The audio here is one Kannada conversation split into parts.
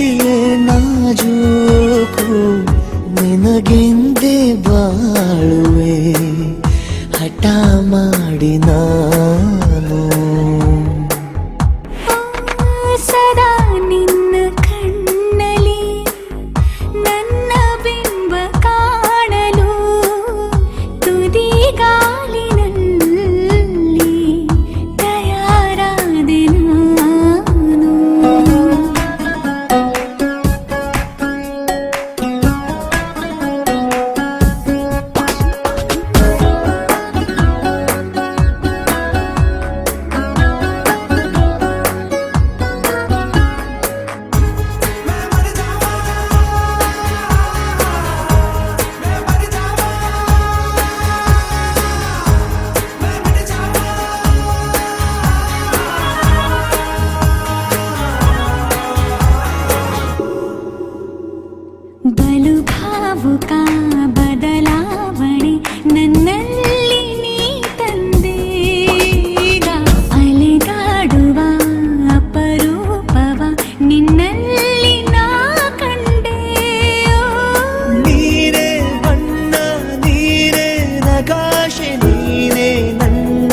ಪ್ರೀತಿಯೇ ನಾಜೂಕು ನಿನಗೆಂದೇ ಬಾಳುವೆ ಹಠ ಮಾಡಿ ನಾನು ಸದಾ ನಿನ್ನ ಕಣ್ಣಲ್ಲಿ ನನ್ನ ಬಿಂಬ ಕಾಣಲು ತುದಿಗಾಲಿನಲ್ಲಿ ತಯಾರಾದೆ ನಾನು ಬಲು ಭಾವುಕ ಬದಲಾವಣೆ ನನ್ನಲ್ಲಿ ನೀ ತಂದೀಗ ಅಲೆದಾಡುವ ಅಪರೂಪವ ನಿನ್ನಲ್ಲಿ ನಾ ಕಂಡೆ ನೀರೇ ಬಣ್ಣ ನೀರೇ ನಗಾಶೆ ನೀನೇ ನನ್ನ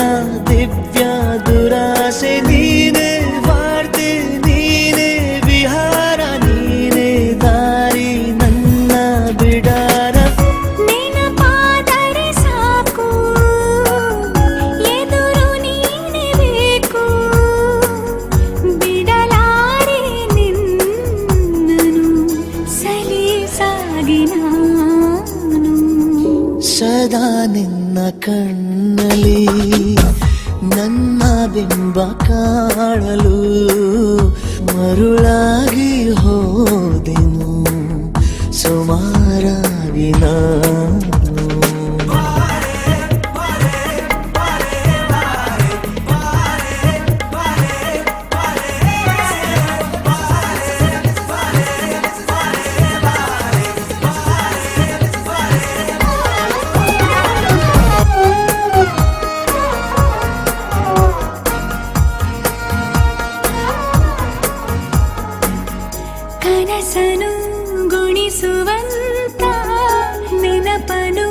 ದಿವ್ಯ ದುರಾಸೆ ನೀನೇ ವಾರ್ತೆ ನೀನೇ ವಿಹಾರ ನೀನೇ ದಾರಿ ನನ್ನ ಬಿಡಾರ ನೆನಪಾದರೆ ಸಾಕು ಎದುರು ನೀನೇ ಬೇಕು ಬಿಡಲಾರೆ ನಿನ್ನನು ಸಲೀಸಾಗಿ ನಾನು ಸದಾ ನಿನ್ನ ಕಣ್ಣಲ್ಲಿ ನನ್ನ ಬಿಂಬ ಕಾಣಲು ಮರುಳಾಗಿ ಹೋದೆನು ಸುಮಾರಾಗಿ ನಾನು ಕನಸನು ಗುಣಿಸುವಂತ ನೆನಪನು